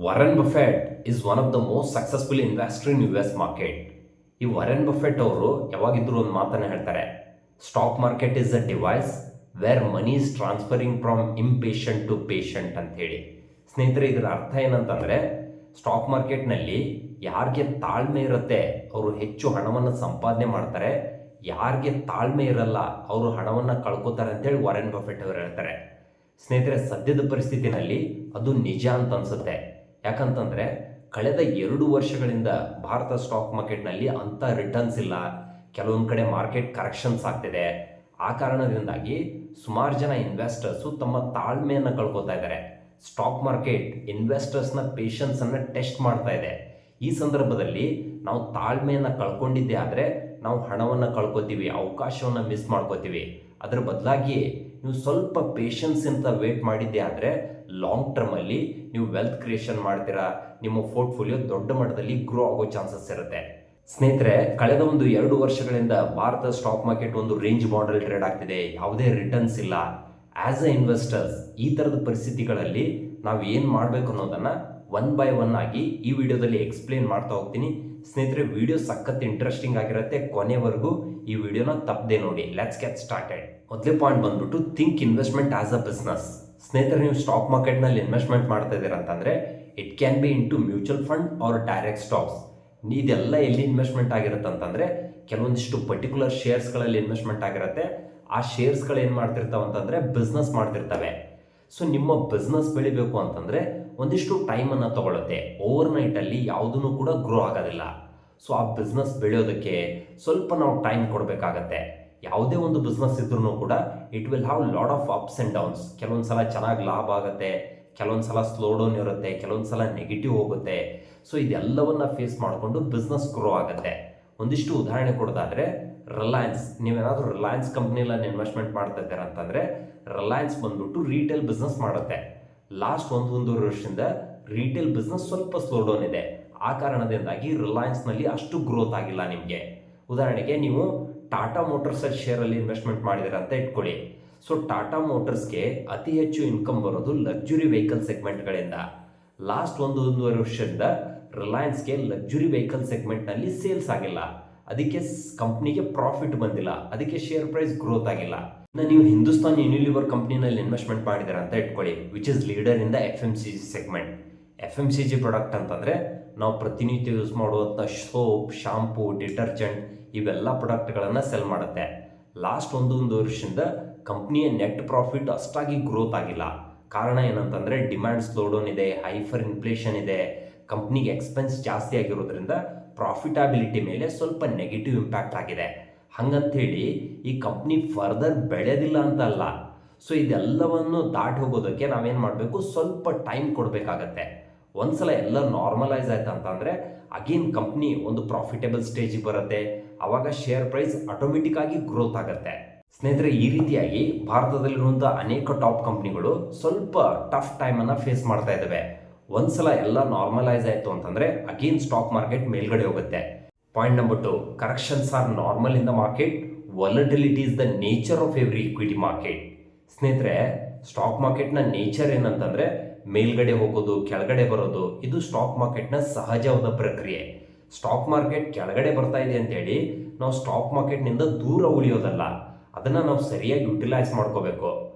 Warren Buffett is one of the most successful investor in US market. ಈ Warren Buffett ಅವರು ಯಾವಾಗಿದ್ರೂ ಒಂದು ಮಾತನ್ನು ಹೇಳ್ತಾರೆ, stock market is a device where money is transferring from impatient to patient ಅಂತ ಹೇಳಿ. ಸ್ನೇಹಿತರೆ, ಇದರ ಅರ್ಥ ಏನಂತಂದರೆ, ಸ್ಟಾಕ್ ಮಾರ್ಕೆಟ್ನಲ್ಲಿ ಯಾರಿಗೆ ತಾಳ್ಮೆ ಇರುತ್ತೆ ಅವರು ಹೆಚ್ಚು ಹಣವನ್ನು ಸಂಪಾದನೆ ಮಾಡ್ತಾರೆ, ಯಾರಿಗೆ ತಾಳ್ಮೆ ಇರಲ್ಲ ಅವರು ಹಣವನ್ನು ಕಳ್ಕೊತಾರೆ ಅಂತೇಳಿ ವಾರೆನ್ ಬಫೆಟ್ ಅವರು ಹೇಳ್ತಾರೆ. ಸ್ನೇಹಿತರೆ, ಸದ್ಯದ ಪರಿಸ್ಥಿತಿನಲ್ಲಿ ಅದು ನಿಜ ಅಂತ ಅನ್ಸುತ್ತೆ. ಯಾಕಂತಂದರೆ ಕಳೆದ 2 ವರ್ಷಗಳಿಂದ ಭಾರತ ಸ್ಟಾಕ್ ಮಾರ್ಕೆಟ್ನಲ್ಲಿ ಅಂಥ ರಿಟರ್ನ್ಸ್ ಇಲ್ಲ. ಕೆಲವೊಂದು ಕಡೆ ಮಾರ್ಕೆಟ್ ಕರೆಕ್ಷನ್ಸ್ ಆಗ್ತಿದೆ. ಆ ಕಾರಣದಿಂದಾಗಿ ಸುಮಾರು ಜನ ಇನ್ವೆಸ್ಟರ್ಸು ತಮ್ಮ ತಾಳ್ಮೆಯನ್ನು ಕಳ್ಕೊತಾ ಇದ್ದಾರೆ. ಸ್ಟಾಕ್ ಮಾರ್ಕೆಟ್ ಇನ್ವೆಸ್ಟರ್ಸ್ನ ಪೇಷನ್ಸನ್ನು ಟೆಸ್ಟ್ ಮಾಡ್ತಾ ಇದೆ. ಈ ಸಂದರ್ಭದಲ್ಲಿ ನಾವು ತಾಳ್ಮೆಯನ್ನು ಕಳ್ಕೊಂಡಿದ್ದೆ ಆದರೆ ನಾವು ಹಣವನ್ನು ಕಳ್ಕೊತೀವಿ, ಅವಕಾಶವನ್ನು ಮಿಸ್ ಮಾಡ್ಕೋತೀವಿ. ಅದರ ಬದಲಾಗಿ ನೀವು ಸ್ವಲ್ಪ ಪೇಷನ್ಸ್ ಅಂತ ವೇಟ್ ಮಾಡಿದ್ದೆ ಆದರೆ ಲಾಂಗ್ ಟರ್ಮಲ್ಲಿ ನೀವು ವೆಲ್ತ್ ಕ್ರಿಯೇಷನ್ ಮಾಡ್ತೀರಾ, ನಿಮ್ಮ ಪೋರ್ಟ್ಫೋಲಿಯೋ ದೊಡ್ಡ ಮಟ್ಟದಲ್ಲಿ ಗ್ರೋ ಆಗೋ ಚಾನ್ಸಸ್ ಇರುತ್ತೆ. ಸ್ನೇಹಿತರೆ, ಕಳೆದ 2 ವರ್ಷಗಳಿಂದ ಭಾರತ ಸ್ಟಾಕ್ ಮಾರ್ಕೆಟ್ ಒಂದು ರೇಂಜ್ ಬಾಂಡಲ್ಲಿ ಟ್ರೇಡ್ ಆಗ್ತಿದೆ, ಯಾವುದೇ ರಿಟರ್ನ್ಸ್ ಇಲ್ಲ. ಆ್ಯಸ್ ಅ ಇನ್ವೆಸ್ಟರ್ಸ್ ಈ ಥರದ ಪರಿಸ್ಥಿತಿಗಳಲ್ಲಿ ನಾವು ಏನು ಮಾಡಬೇಕು ಅನ್ನೋದನ್ನು 1 by 1 ಆಗಿ ಈ ವಿಡಿಯೋದಲ್ಲಿ ಎಕ್ಸ್ಪ್ಲೇನ್ ಮಾಡ್ತಾ ಹೋಗ್ತೀನಿ. ಸ್ನೇಹಿತರೆ, ವಿಡಿಯೋ ಸಖತ್ ಇಂಟ್ರೆಸ್ಟಿಂಗ್ ಆಗಿರುತ್ತೆ. ಕೊನೆವರೆಗೂ ಈ ವಿಡಿಯೋನ ತಪ್ಪದೆ ನೋಡಿ. Let's get started. ಮೊದಲೇ ಪಾಯಿಂಟ್ ಬಂದ್ಬಿಟ್ಟು, think investment as a business. ಸ್ನೇಹಿತರೆ, ನೀವು ಸ್ಟಾಕ್ ಮಾರ್ಕೆಟ್ನಲ್ಲಿ ಇನ್ವೆಸ್ಟ್ಮೆಂಟ್ ಮಾಡ್ತಾ ಇದ್ದೀರಾ ಅಂತಂದರೆ it can be into mutual fund or direct stocks. ಇದೆಲ್ಲ ಎಲ್ಲಿ ಇನ್ವೆಸ್ಟ್ಮೆಂಟ್ ಆಗಿರುತ್ತೆ ಅಂತಂದರೆ ಕೆಲವೊಂದಿಷ್ಟು ಪರ್ಟಿಕ್ಯುಲರ್ ಶೇರ್ಸ್ಗಳಲ್ಲಿ ಇನ್ವೆಸ್ಟ್ಮೆಂಟ್ ಆಗಿರುತ್ತೆ. ಆ ಶೇರ್ಸ್ಗಳು ಏನು ಮಾಡ್ತಿರ್ತಾವೆ ಅಂತಂದರೆ ಬಿಸ್ನೆಸ್ ಮಾಡ್ತಿರ್ತವೆ. ಸೊ ನಿಮ್ಮ ಬಿಸ್ನೆಸ್ ಬೆಳಿಬೇಕು ಅಂತಂದರೆ ಒಂದಿಷ್ಟು ಟೈಮನ್ನು ತಗೊಳುತ್ತೆ. ಓವರ್ನೈಟಲ್ಲಿ ಯಾವುದೂ ಕೂಡ ಗ್ರೋ ಆಗೋದಿಲ್ಲ. ಸೊ ಆ ಬಿಸ್ನೆಸ್ ಬೆಳೆಯೋದಕ್ಕೆ ಸ್ವಲ್ಪ ನಾವು ಟೈಮ್ ಕೊಡಬೇಕಾಗತ್ತೆ. ಯಾವುದೇ ಒಂದು ಬಿಸ್ನೆಸ್ ಇದ್ರೂ ಕೂಡ it will have lot of ups and downs. ಕೆಲವೊಂದು ಸಲ ಚೆನ್ನಾಗಿ ಲಾಭ ಆಗುತ್ತೆ, ಕೆಲವೊಂದು ಸಲ ಸ್ಲೋ ಡೌನ್ ಇರುತ್ತೆ, ಕೆಲವೊಂದು ಸಲ ನೆಗೆಟಿವ್ ಹೋಗುತ್ತೆ. ಸೊ ಇದೆಲ್ಲವನ್ನು ಫೇಸ್ ಮಾಡಿಕೊಂಡು ಬಿಸ್ನೆಸ್ ಗ್ರೋ ಆಗುತ್ತೆ. ಒಂದಿಷ್ಟು ಉದಾಹರಣೆ ಕೊಡೋದಾದರೆ ರಿಲಯನ್ಸ್. ನೀವೇನಾದರೂ ರಿಲಯನ್ಸ್ ಕಂಪ್ನಿಯಲ್ಲಿ ಇನ್ವೆಸ್ಟ್ಮೆಂಟ್ ಮಾಡ್ತಾ ಇದ್ದೀರಾ ಅಂತಂದರೆ ರಿಲಯನ್ಸ್ ಬಂದ್ಬಿಟ್ಟು ರೀಟೇಲ್ ಬಿಸ್ನೆಸ್ ಮಾಡುತ್ತೆ. ಲಾಸ್ಟ್ 1-1.5 ವರ್ಷದಿಂದ ರೀಟೇಲ್ ಬಿಸ್ನೆಸ್ ಸ್ವಲ್ಪ ಸ್ಲೋ ಡೌನ್ ಇದೆ. ಆ ಕಾರಣದಿಂದಾಗಿ ರಿಲಯನ್ಸ್ನಲ್ಲಿ ಅಷ್ಟು ಗ್ರೋತ್ ಆಗಿಲ್ಲ ನಿಮಗೆ. ಉದಾಹರಣೆಗೆ ನೀವು ಟಾಟಾ ಮೋಟರ್ಸ್ ಶೇರಲ್ಲಿ ಇನ್ವೆಸ್ಟ್ಮೆಂಟ್ ಮಾಡಿದ್ದೀರ ಅಂತ ಇಟ್ಕೊಳ್ಳಿ. ಸೊ ಟಾಟಾ ಮೋಟರ್ಸ್ಗೆ ಅತಿ ಹೆಚ್ಚು ಇನ್ಕಮ್ ಬರೋದು ಲಕ್ಸುರಿ ವೆಹಿಕಲ್ ಸೆಗ್ಮೆಂಟ್ಗಳಿಂದ. ಲಾಸ್ಟ್ 1-1.5 ವರ್ಷದಿಂದ ರಿಲಯನ್ಸ್ಗೆ ಲಕ್ಸುರಿ ವೆಹಿಕಲ್ ಸೆಗ್ಮೆಂಟ್ನಲ್ಲಿ ಸೇಲ್ಸ್ ಆಗಿಲ್ಲ, ಅದಕ್ಕೆ ಕಂಪ್ನಿಗೆ ಪ್ರಾಫಿಟ್ ಬಂದಿಲ್ಲ, ಅದಕ್ಕೆ ಶೇರ್ ಪ್ರೈಸ್ ಗ್ರೋತ್ ಆಗಿಲ್ಲ. ಇನ್ನು ನೀವು ಹಿಂದೂಸ್ತಾನ್ ಯೂನಿಲಿವರ್ ಕಂಪ್ನಿನಲ್ಲಿ ಇನ್ವೆಸ್ಟ್ಮೆಂಟ್ ಮಾಡಿದ್ದೀರ ಅಂತ ಇಟ್ಕೊಳ್ಳಿ, which is leader in the FMCG segment. FMCG product ಅಂತಂದರೆ ನಾವು ಪ್ರತಿನಿತ್ಯ ಯೂಸ್ ಮಾಡುವಂಥ ಸೋಪ್, ಶಾಂಪೂ, ಡಿಟರ್ಜೆಂಟ್ ಇವೆಲ್ಲ ಪ್ರಾಡಕ್ಟ್ಗಳನ್ನು ಸೆಲ್ ಮಾಡುತ್ತೆ. ಲಾಸ್ಟ್ 1-1 ವರ್ಷದಿಂದ ಕಂಪ್ನಿಯ ನೆಟ್ ಪ್ರಾಫಿಟ್ ಅಷ್ಟಾಗಿ ಗ್ರೋತ್ ಆಗಿಲ್ಲ. ಕಾರಣ ಏನಂತಂದರೆ ಡಿಮ್ಯಾಂಡ್ ಸ್ಲೋಡೌನ್ ಇದೆ, ಹೈಫರ್ ಇನ್ಫ್ಲೇಷನ್ ಇದೆ, ಕಂಪ್ನಿಗೆ ಎಕ್ಸ್ಪೆನ್ಸ್ ಜಾಸ್ತಿ ಆಗಿರೋದ್ರಿಂದ ಪ್ರಾಫಿಟಬಿಲಿಟಿ ಮೇಲೆ ಸ್ವಲ್ಪ ನೆಗೆಟಿವ್ ಇಂಪ್ಯಾಕ್ಟ್ ಆಗಿದೆ. ಹಾಗಂತೇಳಿ ಈ ಕಂಪ್ನಿ ಫರ್ದರ್ ಬೆಳೆಯೋದಿಲ್ಲ ಅಂತ ಅಲ್ಲ. ಸೊ ಇದೆಲ್ಲವನ್ನು ದಾಟಿ ಹೋಗೋದಕ್ಕೆ ನಾವೇನು ಮಾಡಬೇಕು, ಸ್ವಲ್ಪ ಟೈಮ್ ಕೊಡಬೇಕಾಗತ್ತೆ. ಒಂದ್ಸಲ ಎಲ್ಲ ನಾರ್ಮಲೈಸ್ ಆಯ್ತು ಅಂತಂದರೆ ಅಗೇನ್ ಕಂಪ್ನಿ ಒಂದು ಪ್ರಾಫಿಟೇಬಲ್ ಸ್ಟೇಜಿಗೆ ಬರುತ್ತೆ. ಆವಾಗ ಶೇರ್ ಪ್ರೈಸ್ ಆಟೋಮೆಟಿಕ್ ಆಗಿ ಗ್ರೋತ್ ಆಗುತ್ತೆ. ಸ್ನೇಹಿತರೆ, ಈ ರೀತಿಯಾಗಿ ಭಾರತದಲ್ಲಿರುವಂಥ ಅನೇಕ ಟಾಪ್ ಕಂಪ್ನಿಗಳು ಸ್ವಲ್ಪ ಟಫ್ ಟೈಮನ್ನು ಫೇಸ್ ಮಾಡ್ತಾ ಇದ್ದಾವೆ. ಒಂದ್ಸಲ ಎಲ್ಲ ನಾರ್ಮಲೈಸ್ ಆಯಿತು ಅಂತಂದರೆ ಅಗೇನ್ ಸ್ಟಾಕ್ ಮಾರ್ಕೆಟ್ ಮೇಲ್ಗಡೆ ಹೋಗುತ್ತೆ. Point number 2, corrections are normal in the market. Volatility is the nature of every equity market. ಸ್ನೇಹಿತರೆ, ಸ್ಟಾಕ್ ಮಾರ್ಕೆಟ್ನ ನೇಚರ್ ಏನಂತಂದರೆ ಮೇಲ್ಗಡೆ ಹೋಗೋದು, ಕೆಳಗಡೆ ಬರೋದು. ಇದು ಸ್ಟಾಕ್ ಮಾರ್ಕೆಟ್ನ ಸಹಜವಾದ ಪ್ರಕ್ರಿಯೆ. ಸ್ಟಾಕ್ ಮಾರ್ಕೆಟ್ ಕೆಳಗಡೆ ಬರ್ತಾ ಇದೆ ಅಂತೇಳಿ ನಾವು ಸ್ಟಾಕ್ ಮಾರ್ಕೆಟ್ನಿಂದ ದೂರ ಉಳಿಯೋದಲ್ಲ, ಅದನ್ನು ನಾವು ಸರಿಯಾಗಿ ಯುಟಿಲೈಸ್ ಮಾಡ್ಕೋಬೇಕು.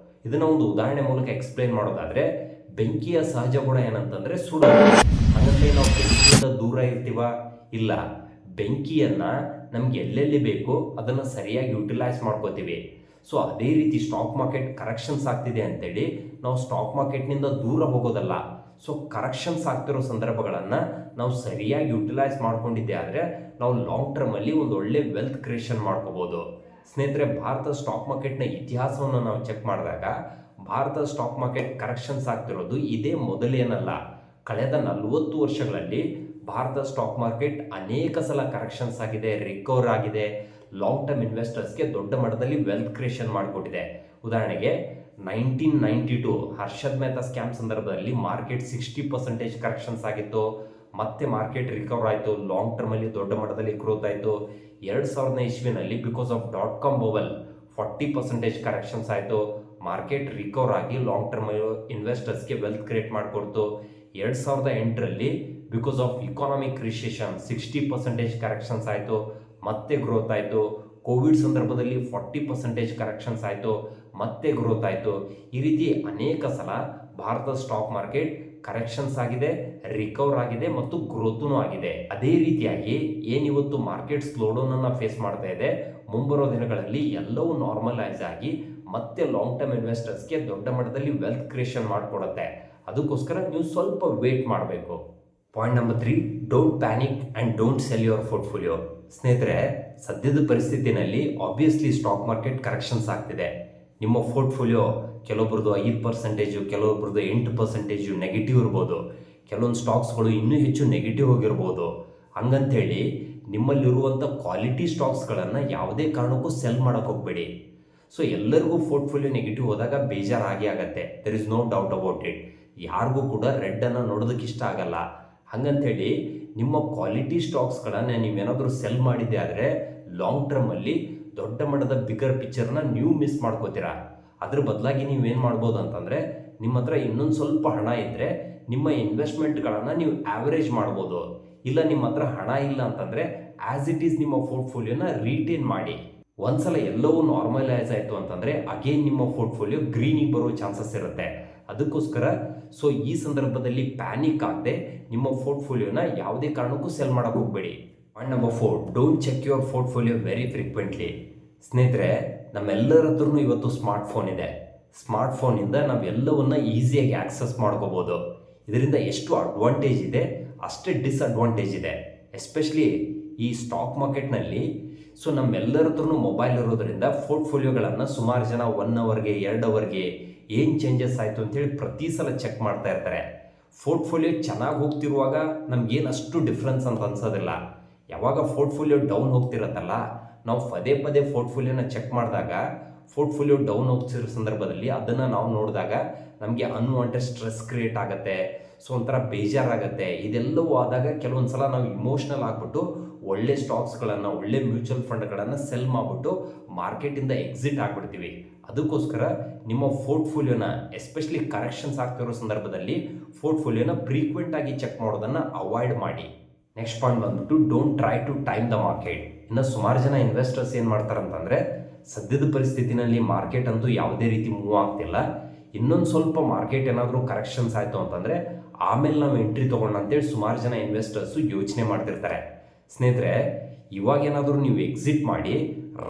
ಇದನ್ನು ಒಂದು ಉದಾಹರಣೆ ಮೂಲಕ ಎಕ್ಸ್ಪ್ಲೇನ್ ಮಾಡೋದಾದರೆ, ಬೆಂಕಿಯ ಸಹಜ ಗುಣ ಏನಂತಂದರೆ ಸುಡೋದು. ಹಾಗಂತೆ ನಾವು ಬೆಂಕಿಯಿಂದ ದೂರ ಇರ್ತೀವ? ಇಲ್ಲ. ಬೆಂಕಿಯನ್ನು ನಮ್ಗೆ ಎಲ್ಲೆಲ್ಲಿ ಬೇಕೋ ಅದನ್ನು ಸರಿಯಾಗಿ ಯುಟಿಲೈಸ್ ಮಾಡ್ಕೋತೀವಿ. ಸೊ ಅದೇ ರೀತಿ ಸ್ಟಾಕ್ ಮಾರ್ಕೆಟ್ ಕರೆಕ್ಷನ್ಸ್ ಆಗ್ತಿದೆ ಅಂತೇಳಿ ನಾವು ಸ್ಟಾಕ್ ಮಾರ್ಕೆಟ್ನಿಂದ ದೂರ ಹೋಗೋದಲ್ಲ. ಸೊ ಕರೆಕ್ಷನ್ಸ್ ಆಗ್ತಿರೋ ಸಂದರ್ಭಗಳನ್ನು ನಾವು ಸರಿಯಾಗಿ ಯುಟಿಲೈಸ್ ಮಾಡ್ಕೊಂಡಿದ್ದೆ ಆದರೆ ನಾವು ಲಾಂಗ್ ಟರ್ಮಲ್ಲಿ ಒಂದು ಒಳ್ಳೆ ವೆಲ್ತ್ ಕ್ರಿಯೇಷನ್ ಮಾಡ್ಕೋಬೋದು. ಸ್ನೇಹಿತರೆ, ಭಾರತ ಸ್ಟಾಕ್ ಮಾರ್ಕೆಟ್ನ ಇತಿಹಾಸವನ್ನು ನಾವು ಚೆಕ್ ಮಾಡಿದಾಗ ಭಾರತ ಸ್ಟಾಕ್ ಮಾರ್ಕೆಟ್ ಕರೆಕ್ಷನ್ಸ್ ಆಗ್ತಿರೋದು ಇದೇ ಮೊದಲೇನಲ್ಲ. ಕಳೆದ 40 ವರ್ಷಗಳಲ್ಲಿ ಭಾರತ ಸ್ಟಾಕ್ ಮಾರ್ಕೆಟ್ ಅನೇಕ ಸಲ ಕರೆಕ್ಷನ್ಸ್ ಆಗಿದೆ, ರಿಕವರ್ ಆಗಿದೆ, ಲಾಂಗ್ ಟರ್ಮ್ ಇನ್ವೆಸ್ಟರ್ಸ್ಗೆ ದೊಡ್ಡ ಮಟ್ಟದಲ್ಲಿ ವೆಲ್ತ್ ಕ್ರಿಯೇಷನ್ ಮಾಡಿಕೊಟ್ಟಿದೆ. ಉದಾಹರಣೆಗೆ 1992 ಹರ್ಷದ್ ಮೆಹ್ತಾ ಸ್ಕ್ಯಾಮ್ ಸಂದರ್ಭದಲ್ಲಿ ಮಾರ್ಕೆಟ್ 60% ಕರೆಕ್ಷನ್ಸ್ ಆಗಿತ್ತು. ಮತ್ತೆ ಮಾರ್ಕೆಟ್ ರಿಕವರ್ ಆಯಿತು, ಲಾಂಗ್ ಟರ್ಮಲ್ಲಿ ದೊಡ್ಡ ಮಟ್ಟದಲ್ಲಿ ಗ್ರೋತ್ ಆಯಿತು. 2000 ಇಸ್ವಿನಲ್ಲಿ because of .com bubble 40% corrections ಆಯಿತು. ಮಾರ್ಕೆಟ್ ರಿಕವರ್ ಆಗಿ ಲಾಂಗ್ ಟರ್ಮ್ ಇನ್ವೆಸ್ಟರ್ಸ್ಗೆ ವೆಲ್ತ್ ಕ್ರಿಯೇಟ್ ಮಾಡಿಕೊಡ್ತು. 2008ರಲ್ಲಿ because of economic recession 60% corrections ಆಯಿತು, ಮತ್ತೆ ಗ್ರೋತ್ ಆಯಿತು. ಕೋವಿಡ್ ಸಂದರ್ಭದಲ್ಲಿ 40% ಕರೆಕ್ಷನ್ಸ್ ಆಯಿತು, ಮತ್ತೆ ಗ್ರೋತ್ ಆಯಿತು. ಈ ರೀತಿ ಅನೇಕ ಸಲ ಭಾರತದ ಸ್ಟಾಕ್ ಮಾರ್ಕೆಟ್ ಕರೆಕ್ಷನ್ಸ್ ಆಗಿದೆ, ರಿಕವರ್ ಆಗಿದೆ ಮತ್ತು ಗ್ರೋತೂ ಆಗಿದೆ. ಅದೇ ರೀತಿಯಾಗಿ ಏನಿವತ್ತು ಮಾರ್ಕೆಟ್ ಸ್ಲೋಡೌನನ್ನು ಫೇಸ್ ಮಾಡ್ತಾ ಇದೆ, ಮುಂಬರೋ ದಿನಗಳಲ್ಲಿ ಎಲ್ಲವೂ ನಾರ್ಮಲೈಸ್ ಆಗಿ ಮತ್ತೆ ಲಾಂಗ್ ಟರ್ಮ್ ಇನ್ವೆಸ್ಟರ್ಸ್ಗೆ ದೊಡ್ಡ ಮಟ್ಟದಲ್ಲಿ ವೆಲ್ತ್ ಕ್ರಿಯೇಷನ್ ಮಾಡಿಕೊಡುತ್ತೆ. ಅದಕ್ಕೋಸ್ಕರ ನೀವು ಸ್ವಲ್ಪ ವೇಟ್ ಮಾಡಬೇಕು. Point number 3, don't panic and don't sell your portfolio. ಸ್ನೇಹಿತರೆ, ಸದ್ಯದ ಪರಿಸ್ಥಿತಿನಲ್ಲಿ ಆಬ್ವಿಯಸ್ಲಿ ಸ್ಟಾಕ್ ಮಾರ್ಕೆಟ್ ಕರೆಕ್ಷನ್ಸ್ ಆಗ್ತಿದೆ. ನಿಮ್ಮ ಪೋರ್ಟ್ಫೋಲಿಯೋ ಕೆಲವೊಬ್ರದ್ದು 5%, ಕೆಲವೊಬ್ರದ್ದು 8% ನೆಗೆಟಿವ್ ಇರ್ಬೋದು, ಕೆಲವೊಂದು ಸ್ಟಾಕ್ಸ್ಗಳು ಇನ್ನೂ ಹೆಚ್ಚು ನೆಗೆಟಿವ್ ಹೋಗಿರ್ಬೋದು. ಹಂಗಂತೇಳಿ ನಿಮ್ಮಲ್ಲಿರುವಂಥ ಕ್ವಾಲಿಟಿ ಸ್ಟಾಕ್ಸ್ಗಳನ್ನು ಯಾವುದೇ ಕಾರಣಕ್ಕೂ ಸೆಲ್ ಮಾಡೋಕ್ಕೆ ಹೋಗಬೇಡಿ. ಸೊ ಎಲ್ಲರಿಗೂ ಪೋರ್ಟ್ಫೋಲಿಯೋ ನೆಗೆಟಿವ್ ಹೋದಾಗ ಬೇಜಾರಾಗಿ ಆಗುತ್ತೆ, there is no doubt about it. ಯಾರಿಗೂ ಕೂಡ ರೆಡ್ಡನ್ನು ನೋಡೋದಕ್ಕೆ ಇಷ್ಟ ಆಗಲ್ಲ. ಹಾಗಂತೇಳಿ ನಿಮ್ಮ ಕ್ವಾಲಿಟಿ ಸ್ಟಾಕ್ಸ್ಗಳನ್ನು ನೀವೇನಾದರೂ ಸೆಲ್ ಮಾಡಿದ್ದೆ ಆದರೆ ಲಾಂಗ್ ಟರ್ಮಲ್ಲಿ ದೊಡ್ಡ ಮಟ್ಟದ ಬಿಗರ್ ಪಿಕ್ಚರ್ನ ನೀವು ಮಿಸ್ ಮಾಡ್ಕೋತೀರಾ. ಅದ್ರ ಬದಲಾಗಿ ನೀವೇನು ಮಾಡ್ಬೋದು ಅಂತಂದರೆ, ನಿಮ್ಮ ಹತ್ರ ಇನ್ನೊಂದು ಸ್ವಲ್ಪ ಹಣ ಇದ್ದರೆ ನಿಮ್ಮ ಇನ್ವೆಸ್ಟ್ಮೆಂಟ್ಗಳನ್ನು ನೀವು ಆ್ಯಾವ್ರೇಜ್ ಮಾಡ್ಬೋದು. ಇಲ್ಲ ನಿಮ್ಮ ಹತ್ರ ಹಣ ಇಲ್ಲ ಅಂತಂದರೆ ಆ್ಯಸ್ ಇಟ್ ಈಸ್ ನಿಮ್ಮ ಪೋರ್ಟ್ಫೋಲಿಯೋನ ರೀಟೇನ್ ಮಾಡಿ. ಒಂದ್ಸಲ ಎಲ್ಲವೂ ನಾರ್ಮಲೈಸ್ ಆಯಿತು ಅಂತಂದರೆ ಅಗೇನ್ ನಿಮ್ಮ ಪೋರ್ಟ್ಫೋಲಿಯೋ ಗ್ರೀನಿಗೆ ಬರೋ ಚಾನ್ಸಸ್ ಇರುತ್ತೆ. ಅದಕ್ಕೋಸ್ಕರ ಸೊ ಈ ಸಂದರ್ಭದಲ್ಲಿ ಪ್ಯಾನಿಕ್ ಆಗದೆ ನಿಮ್ಮ ಪೋರ್ಟ್ಫೋಲಿಯೋನ ಯಾವುದೇ ಕಾರಣಕ್ಕೂ ಸೆಲ್ ಮಾಡೋಕ್ಕೆ ಹೋಗಬೇಡಿ. Point number 4, don't check your portfolio very frequently. ಸ್ನೇಹಿತರೆ, ನಮ್ಮೆಲ್ಲರ ಹತ್ರನೂ ಇವತ್ತು ಸ್ಮಾರ್ಟ್ಫೋನ್ ಇದೆ. ಸ್ಮಾರ್ಟ್ಫೋನಿಂದ ನಾವೆಲ್ಲವನ್ನ ಈಸಿಯಾಗಿ ಆಕ್ಸೆಸ್ ಮಾಡ್ಕೋಬೋದು. ಇದರಿಂದ ಎಷ್ಟು ಅಡ್ವಾಂಟೇಜ್ ಇದೆ ಅಷ್ಟೇ ಡಿಸ್ಅಡ್ವಾಂಟೇಜ್ ಇದೆ. ಎಸ್ಪೆಷಲಿ ಈ ಸ್ಟಾಕ್ ಮಾರ್ಕೆಟ್ನಲ್ಲಿ ಸೊ ನಮ್ಮೆಲ್ಲರ ಹತ್ರನೂ ಮೊಬೈಲ್ ಇರೋದ್ರಿಂದ ಪೋರ್ಟ್ಫೋಲಿಯೋಗಳನ್ನು ಸುಮಾರು ಜನ 1 ಅವರ್ಗೆ 2 ಅವರ್ಗೆ ಏನು ಚೇಂಜಸ್ ಆಯಿತು ಅಂತೇಳಿ ಪ್ರತಿ ಸಲ ಚೆಕ್ ಮಾಡ್ತಾ ಇರ್ತಾರೆ. ಪೋರ್ಟ್ಫೋಲಿಯೋ ಚೆನ್ನಾಗಿ ಹೋಗ್ತಿರುವಾಗ ನಮಗೇನು ಅಷ್ಟು ಡಿಫ್ರೆನ್ಸ್ ಅಂತ ಅನ್ಸೋದಿಲ್ಲ. ಯಾವಾಗ ಪೋರ್ಟ್ಫೋಲಿಯೋ ಡೌನ್ ಹೋಗ್ತಿರತ್ತಲ್ಲ, ನಾವು ಪದೇ ಪದೇ ಪೋರ್ಟ್ಫೋಲಿಯೋನ ಚೆಕ್ ಮಾಡಿದಾಗ ಪೋರ್ಟ್ಫೋಲಿಯೋ ಡೌನ್ ಹೋಗ್ತಿರೋ ಸಂದರ್ಭದಲ್ಲಿ ಅದನ್ನು ನಾವು ನೋಡಿದಾಗ ನಮಗೆ ಅನ್ವಾಂಟೆಡ್ ಸ್ಟ್ರೆಸ್ ಕ್ರಿಯೇಟ್ ಆಗುತ್ತೆ. ಸೊ ಒಂಥರ ಬೇಜಾರಾಗುತ್ತೆ. ಇದೆಲ್ಲವೂ ಆದಾಗ ಕೆಲವೊಂದು ಸಲ ನಾವು ಇಮೋಷ್ನಲ್ ಆಗಿಬಿಟ್ಟು ಒಳ್ಳೆ ಸ್ಟಾಕ್ಸ್ಗಳನ್ನು, ಒಳ್ಳೆ ಮ್ಯೂಚುವಲ್ ಫಂಡ್ಗಳನ್ನು ಸೆಲ್ ಮಾಡಿಬಿಟ್ಟು ಮಾರ್ಕೆಟಿಂದ ಎಕ್ಸಿಟ್ ಆಗಿಬಿಡ್ತೀವಿ. ಅದಕ್ಕೋಸ್ಕರ ನಿಮ್ಮ ಪೋರ್ಟ್ಫೋಲಿಯೋನ ಎಸ್ಪೆಷಲಿ ಕರೆಕ್ಷನ್ಸ್ ಆಗ್ತಿರೋ ಸಂದರ್ಭದಲ್ಲಿ ಪೋರ್ಟ್ಫೋಲಿಯೋನ ಫ್ರೀಕ್ವೆಂಟ್ ಆಗಿ ಚೆಕ್ ಮಾಡೋದನ್ನು ಅವಾಯ್ಡ್ ಮಾಡಿ. ನೆಕ್ಸ್ಟ್ ಪಾಯಿಂಟ್ ಬಂದ್ಬಿಟ್ಟು don't try to time the market. ಇನ್ನು ಸುಮಾರು ಜನ ಇನ್ವೆಸ್ಟರ್ಸ್ ಏನು ಮಾಡ್ತಾರೆ ಅಂತಂದರೆ, ಸದ್ಯದ ಪರಿಸ್ಥಿತಿನಲ್ಲಿ ಮಾರ್ಕೆಟ್ ಅಂತೂ ಯಾವುದೇ ರೀತಿ ಮೂವ್ ಆಗ್ತಿಲ್ಲ, ಇನ್ನೊಂದು ಸ್ವಲ್ಪ ಮಾರ್ಕೆಟ್ ಏನಾದರೂ ಕರೆಕ್ಷನ್ಸ್ ಆಯಿತು ಅಂತಂದರೆ ಆಮೇಲೆ ನಾವು ಎಂಟ್ರಿ ತೊಗೊಳ್ಳೋಣ ಅಂತೇಳಿ ಸುಮಾರು ಜನ ಇನ್ವೆಸ್ಟರ್ಸು ಯೋಚನೆ ಮಾಡ್ತಿರ್ತಾರೆ. ಸ್ನೇಹಿತರೆ, ಇವಾಗೇನಾದರೂ ನೀವು ಎಕ್ಸಿಟ್ ಮಾಡಿ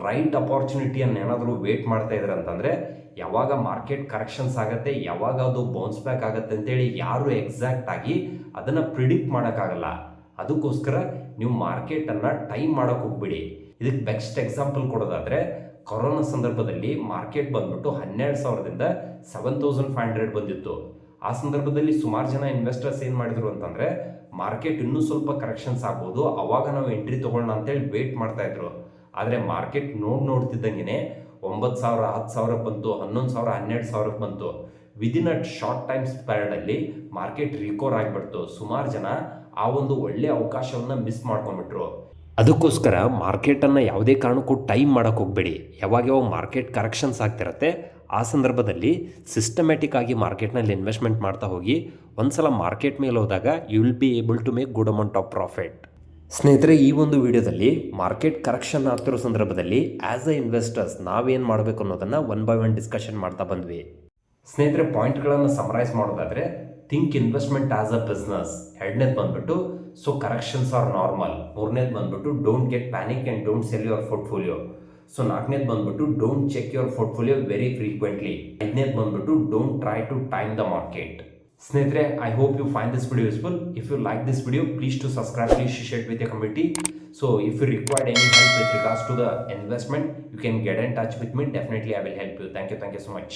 ರೈಟ್ ಅಪಾರ್ಚುನಿಟಿಯನ್ನು ಏನಾದರೂ ವೇಟ್ ಮಾಡ್ತಾ ಇದ್ರೆ ಅಂತಂದರೆ ಯಾವಾಗ ಮಾರ್ಕೆಟ್ ಕರೆಕ್ಷನ್ಸ್ ಆಗುತ್ತೆ, ಯಾವಾಗ ಅದು ಬೌನ್ಸ್ ಬ್ಯಾಕ್ ಆಗುತ್ತೆ ಅಂತೇಳಿ ಯಾರು ಎಕ್ಸಾಕ್ಟಾಗಿ ಅದನ್ನು ಪ್ರಿಡಿಕ್ಟ್ ಮಾಡೋಕ್ಕಾಗಲ್ಲ. ಅದಕ್ಕೋಸ್ಕರ ನೀವು ಮಾರ್ಕೆಟನ್ನು ಟೈಮ್ ಮಾಡೋಕ್ಕೆ ಹೋಗ್ಬಿಡಿ. ಇದಕ್ಕೆ ಬೆಸ್ಟ್ ಎಕ್ಸಾಂಪಲ್ ಕೊಡೋದಾದರೆ, ಕೊರೋನಾ ಸಂದರ್ಭದಲ್ಲಿ ಮಾರ್ಕೆಟ್ ಬಂದ್ಬಿಟ್ಟು 12,000ದಿಂದ 7,500 ಬಂದಿತ್ತು. ಆ ಸಂದರ್ಭದಲ್ಲಿ ಸುಮಾರು ಜನ ಇನ್ವೆಸ್ಟರ್ಸ್ ಏನು ಮಾಡಿದ್ರು ಅಂತಂದರೆ, ಮಾರ್ಕೆಟ್ ಇನ್ನೂ ಸ್ವಲ್ಪ ಕರೆಕ್ಷನ್ಸ್ ಆಗ್ಬೋದು, ಅವಾಗ ನಾವು ಎಂಟ್ರಿ ತೊಗೊಳ್ಳೋಣ ಅಂತೇಳಿ ವೇಟ್ ಮಾಡ್ತಾಯಿದ್ರು. ಆದರೆ ಮಾರ್ಕೆಟ್ ನೋಡ್ತಿದ್ದಂಗೆ 9,000, 10,000 ಬಂತು, 11,000, 12,000 ಬಂತು. ವಿದಿನ್ ಅ ಶಾರ್ಟ್ ಟೈಮ್ ಸ್ಪ್ಯಾಡಲ್ಲಿ ಮಾರ್ಕೆಟ್ ರಿಕವರ್ ಆಗಿಬಿಡ್ತು. ಸುಮಾರು ಜನ ಆ ಒಂದು ಒಳ್ಳೆಯ ಅವಕಾಶವನ್ನು ಮಿಸ್ ಮಾಡ್ಕೊಂಡ್ಬಿಟ್ರು. ಅದಕ್ಕೋಸ್ಕರ ಮಾರ್ಕೆಟನ್ನು ಯಾವುದೇ ಕಾರಣಕ್ಕೂ ಟೈಮ್ ಮಾಡೋಕ್ಕೆ ಹೋಗಬೇಡಿ. ಯಾವಾಗ ಮಾರ್ಕೆಟ್ ಕರೆಕ್ಷನ್ಸ್ ಆಗ್ತಿರತ್ತೆ ಆ ಸಂದರ್ಭದಲ್ಲಿ ಸಿಸ್ಟಮ್ಯಾಟಿಕ್ ಆಗಿ ಮಾರ್ಕೆಟ್ನಲ್ಲಿ ಇನ್ವೆಸ್ಟ್ಮೆಂಟ್ ಮಾಡ್ತಾ ಹೋಗಿ. ಒಂದ್ಸಲ ಮಾರ್ಕೆಟ್ ಮೇಲೆ ಹೋದಾಗ you will be able to make good amount of profit. ಸ್ನೇಹಿತರೆ, ಈ ಒಂದು ವಿಡಿಯೋದಲ್ಲಿ ಮಾರ್ಕೆಟ್ ಕರೆಕ್ಷನ್ ಆಗ್ತಿರೋ ಸಂದರ್ಭದಲ್ಲಿ ಆ್ಯಸ್ ಅ ಇನ್ವೆಸ್ಟರ್ಸ್ ನಾವೇನು ಮಾಡಬೇಕು ಅನ್ನೋದನ್ನು 1 by 1 ಡಿಸ್ಕಷನ್ ಮಾಡ್ತಾ ಬಂದ್ವಿ. ಸ್ನೇಹಿತರೆ, ಪಾಯಿಂಟ್ಗಳನ್ನು ಸಮರೈಸ್ ಮಾಡೋದಾದರೆ, think investment as a business. ಎರಡನೇದು ಬಂದ್ಬಿಟ್ಟು ಸೊ ಕರೆಕ್ಷನ್ಸ್ ಆರ್ ನಾರ್ಮಲ್. ಮೂರನೇದು ಬಂದ್ಬಿಟ್ಟು don't get panic and don't sell your portfolio. So ನಾಲ್ಕನೇದು ಬಂದ್ಬಿಟ್ಟು don't check your portfolio very frequently. ಐದನೇದು ಬಂದ್ಬಿಟ್ಟು don't try to time the market. ಸ್ನೇಹಿತರೆ, I hope you find this video useful. If you like this video, please to subscribe, please share with your community. So if you require any help with regards to the investment, you can get in touch with me. Definitely I will help you. Thank you so much.